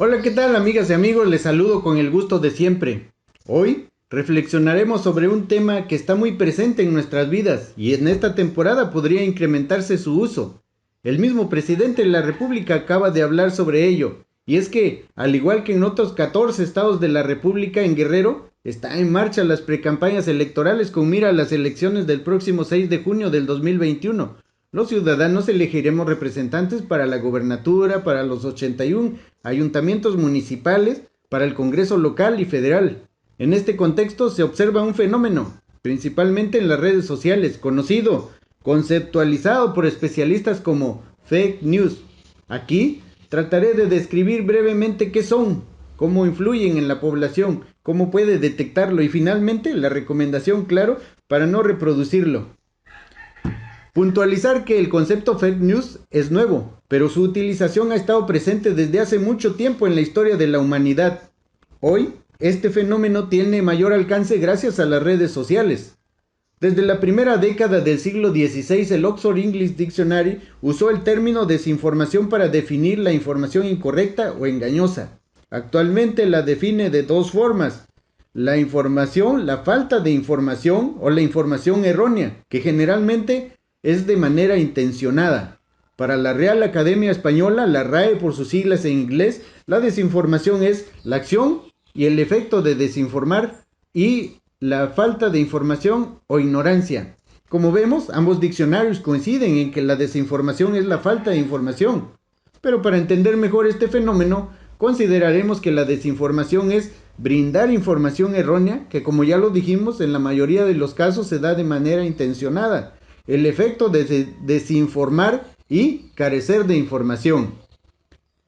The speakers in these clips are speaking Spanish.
Hola, ¿qué tal amigas y amigos? Les saludo con el gusto de siempre. Hoy reflexionaremos sobre un tema que está muy presente en nuestras vidas y en esta temporada podría incrementarse su uso. El mismo presidente de la República acaba de hablar sobre ello, y es que, al igual que en otros 14 estados de la República, en Guerrero, está en marcha las precampañas electorales con mira a las elecciones del próximo 6 de junio del 2021. Los ciudadanos elegiremos representantes para la gobernatura, para los 81 ayuntamientos municipales, para el Congreso local y federal. En este contexto se observa un fenómeno, principalmente en las redes sociales, conocido, conceptualizado por especialistas como fake news. Aquí trataré de describir brevemente qué son, cómo influyen en la población, cómo puede detectarlo y finalmente la recomendación, claro, para no reproducirlo. Puntualizar que el concepto fake news es nuevo, pero su utilización ha estado presente desde hace mucho tiempo en la historia de la humanidad. Hoy, este fenómeno tiene mayor alcance gracias a las redes sociales. Desde la primera década del siglo XVI, el Oxford English Dictionary usó el término desinformación para definir la información incorrecta o engañosa. Actualmente la define de dos formas: la información, la falta de información o la información errónea, que generalmente es de manera intencionada. Para la Real Academia Española, la RAE por sus siglas en inglés, la desinformación es la acción y el efecto de desinformar y la falta de información o ignorancia. Como vemos, ambos diccionarios coinciden en que la desinformación es la falta de información. Pero para entender mejor este fenómeno, consideraremos que la desinformación es brindar información errónea que, como ya lo dijimos, en la mayoría de los casos se da de manera intencionada. El efecto de desinformar y carecer de información.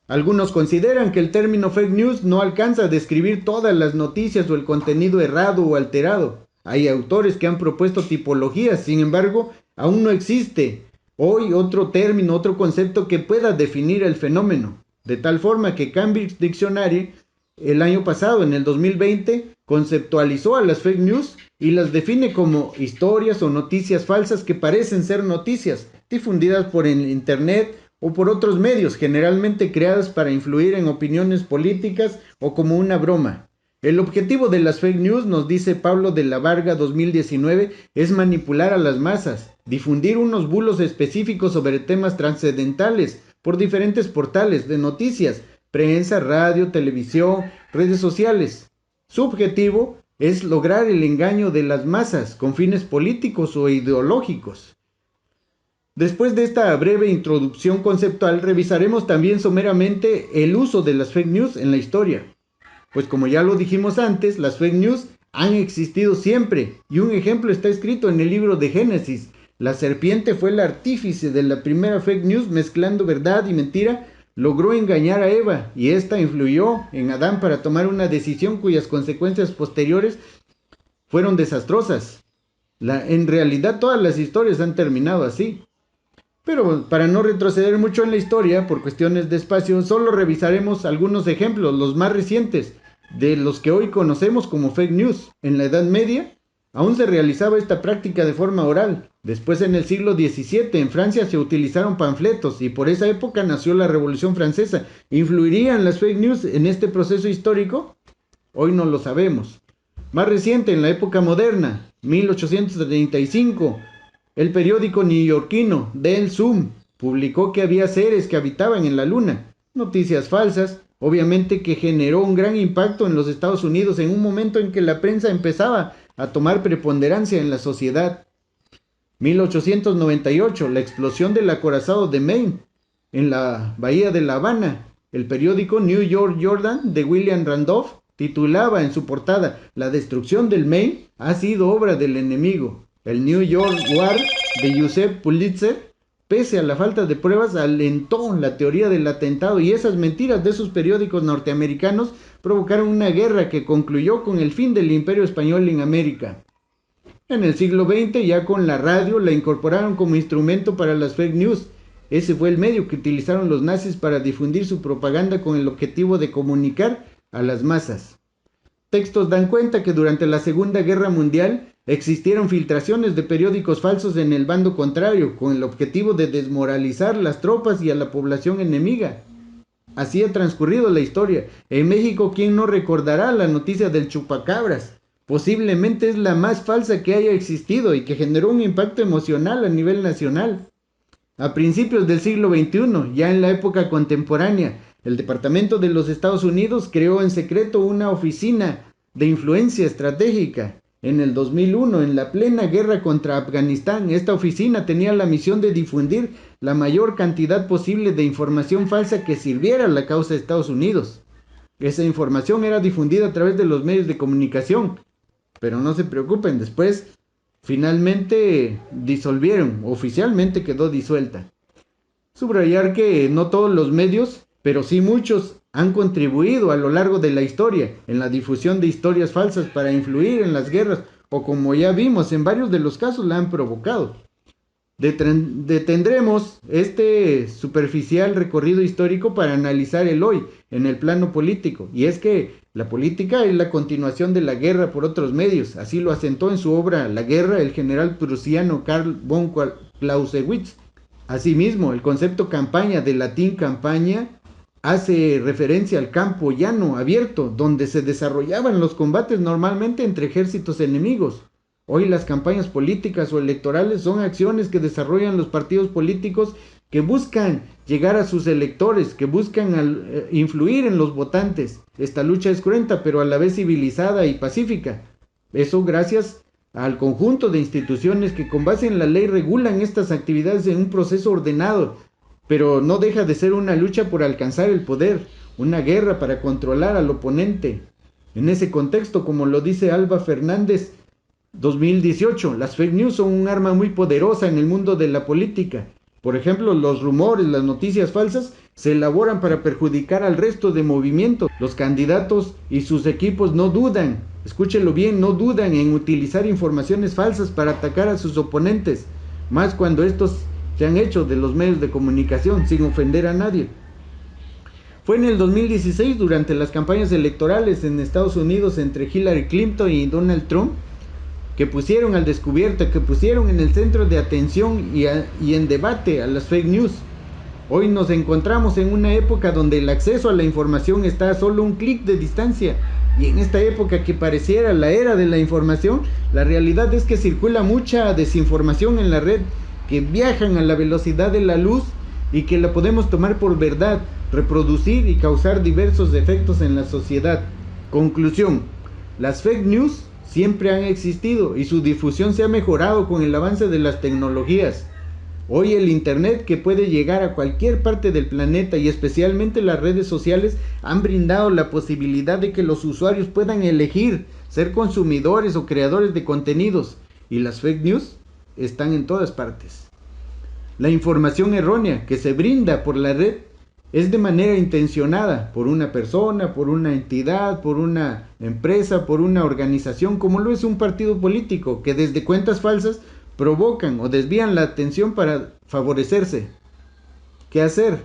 Algunos consideran que el término fake news no alcanza a describir todas las noticias o el contenido errado o alterado. Hay autores que han propuesto tipologías, sin embargo, aún no existe hoy otro término, otro concepto que pueda definir el fenómeno. De tal forma que Cambridge Dictionary el año pasado, en el 2020, conceptualizó a las fake news y las define como historias o noticias falsas que parecen ser noticias, difundidas por el Internet o por otros medios, generalmente creadas para influir en opiniones políticas o como una broma. El objetivo de las fake news, nos dice Pablo de la Varga 2019, es manipular a las masas, difundir unos bulos específicos sobre temas trascendentales por diferentes portales de noticias, prensa, radio, televisión, redes sociales. Su objetivo es lograr el engaño de las masas con fines políticos o ideológicos. Después de esta breve introducción conceptual, revisaremos también someramente el uso de las fake news en la historia. Pues como ya lo dijimos antes, las fake news han existido siempre, y un ejemplo está escrito en el libro de Génesis. La serpiente fue el artífice de la primera fake news, mezclando verdad y mentira, logró engañar a Eva, y esta influyó en Adán para tomar una decisión cuyas consecuencias posteriores fueron desastrosas. En realidad todas las historias han terminado así. Pero para no retroceder mucho en la historia, por cuestiones de espacio, solo revisaremos algunos ejemplos, los más recientes, de los que hoy conocemos como fake news. En la Edad Media, aún se realizaba esta práctica de forma oral. Después, en el siglo XVII, en Francia se utilizaron panfletos y por esa época nació la Revolución Francesa. ¿Influirían las fake news en este proceso histórico? Hoy no lo sabemos. Más reciente, en la época moderna, 1835, el periódico neoyorquino Der Sun publicó que había seres que habitaban en la luna. Noticias falsas, obviamente, que generó un gran impacto en los Estados Unidos en un momento en que la prensa empezaba a tomar preponderancia en la sociedad. 1898, la explosión del acorazado de Maine en la bahía de La Habana. El periódico New York Jordan de William Randolph titulaba en su portada: "La destrucción del Maine ha sido obra del enemigo". El New York World de Joseph Pulitzer, pese a la falta de pruebas, alentó la teoría del atentado, y esas mentiras de esos periódicos norteamericanos provocaron una guerra que concluyó con el fin del Imperio Español en América. En el siglo XX, ya con la radio, la incorporaron como instrumento para las fake news. Ese fue el medio que utilizaron los nazis para difundir su propaganda con el objetivo de comunicar a las masas. Textos dan cuenta que durante la Segunda Guerra Mundial existieron filtraciones de periódicos falsos en el bando contrario, con el objetivo de desmoralizar las tropas y a la población enemiga. así ha transcurrido la historia. En México, ¿quién no recordará la noticia del chupacabras? Posiblemente es la más falsa que haya existido y que generó un impacto emocional a nivel nacional. A principios del siglo XXI, ya en la época contemporánea, el Departamento de los Estados Unidos creó en secreto una oficina de influencia estratégica. En el 2001, en la plena guerra contra Afganistán, esta oficina tenía la misión de difundir la mayor cantidad posible de información falsa que sirviera a la causa de Estados Unidos. Esa información era difundida a través de los medios de comunicación, pero no se preocupen, después finalmente disolvieron, oficialmente quedó disuelta. Subrayar que no todos los medios, pero sí muchos, han contribuido a lo largo de la historia en la difusión de historias falsas para influir en las guerras, o como ya vimos, en varios de los casos la han provocado. Detendremos este superficial recorrido histórico para analizar el hoy en el plano político, y es que la política es la continuación de la guerra por otros medios. Así lo asentó en su obra La guerra el general prusiano Karl von Clausewitz. Asimismo, el concepto campaña, del latín campaña, hace referencia al campo llano abierto, donde se desarrollaban los combates normalmente entre ejércitos enemigos. Hoy las campañas políticas o electorales son acciones que desarrollan los partidos políticos que buscan llegar a sus electores, que buscan influir en los votantes. Esta lucha es cruenta, pero a la vez civilizada y pacífica. Eso gracias al conjunto de instituciones que con base en la ley regulan estas actividades en un proceso ordenado, pero no deja de ser una lucha por alcanzar el poder, una guerra para controlar al oponente. En ese contexto, como lo dice Alba Fernández, 2018, las fake news son un arma muy poderosa en el mundo de la política. Por ejemplo, los rumores, las noticias falsas se elaboran para perjudicar al resto de movimientos. Los candidatos y sus equipos no dudan, escúchelo bien, no dudan en utilizar informaciones falsas para atacar a sus oponentes, más cuando estos se han hecho de los medios de comunicación sin ofender a nadie. Fue en el 2016, durante las campañas electorales en Estados Unidos entre Hillary Clinton y Donald Trump, que pusieron al descubierto, que pusieron en el centro de atención y en debate a las fake news. Hoy nos encontramos en una época donde el acceso a la información está a solo un clic de distancia, y en esta época que pareciera la era de la información, la realidad es que circula mucha desinformación en la red, que viajan a la velocidad de la luz y que la podemos tomar por verdad, reproducir y causar diversos efectos en la sociedad. Conclusión: las fake news siempre han existido y su difusión se ha mejorado con el avance de las tecnologías. Hoy el internet, que puede llegar a cualquier parte del planeta, y especialmente las redes sociales, han brindado la posibilidad de que los usuarios puedan elegir ser consumidores o creadores de contenidos, y las fake news están en todas partes. La información errónea que se brinda por la red es de manera intencionada por una persona, por una entidad, por una empresa, por una organización, como lo es un partido político, que desde cuentas falsas provocan o desvían la atención para favorecerse. ¿Qué hacer?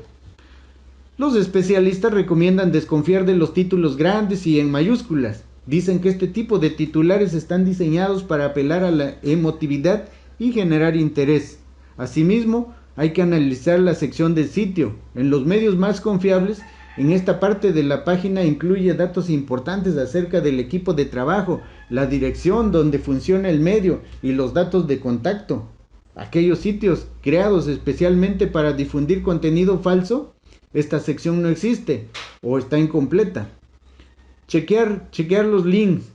Los especialistas recomiendan desconfiar de los títulos grandes y en mayúsculas. Dicen que este tipo de titulares están diseñados para apelar a la emotividad y generar interés. Asimismo, hay que analizar la sección del sitio. En los medios más confiables, en esta parte de la página incluye datos importantes acerca del equipo de trabajo, la dirección donde funciona el medio y los datos de contacto. Aquellos sitios creados especialmente para difundir contenido falso, esta sección no existe o está incompleta. Chequear los links,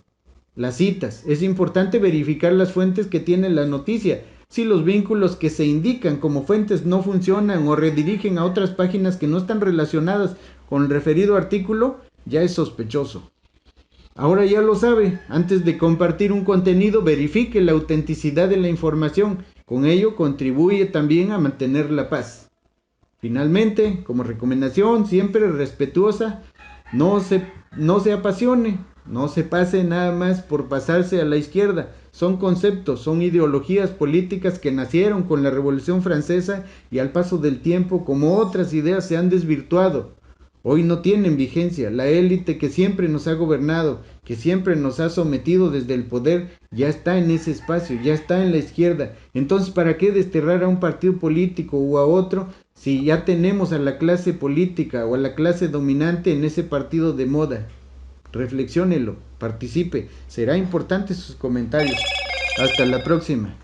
las citas. Es importante verificar las fuentes que tiene la noticia. Si los vínculos que se indican como fuentes no funcionan o redirigen a otras páginas que no están relacionadas con el referido artículo, ya es sospechoso. Ahora ya lo sabe, antes de compartir un contenido, verifique la autenticidad de la información. Con ello contribuye también a mantener la paz. Finalmente, como recomendación siempre respetuosa, no se apasione, no se pase nada más por pasarse a la izquierda. Son conceptos, son ideologías políticas que nacieron con la Revolución Francesa y al paso del tiempo, como otras ideas, se han desvirtuado. Hoy no tienen vigencia. La élite que siempre nos ha gobernado, que siempre nos ha sometido desde el poder, ya está en ese espacio, ya está en la izquierda. Entonces, ¿para qué desterrar a un partido político o a otro si ya tenemos a la clase política o a la clase dominante en ese partido de moda? Reflexiónelo, participe, será importante sus comentarios. Hasta la próxima.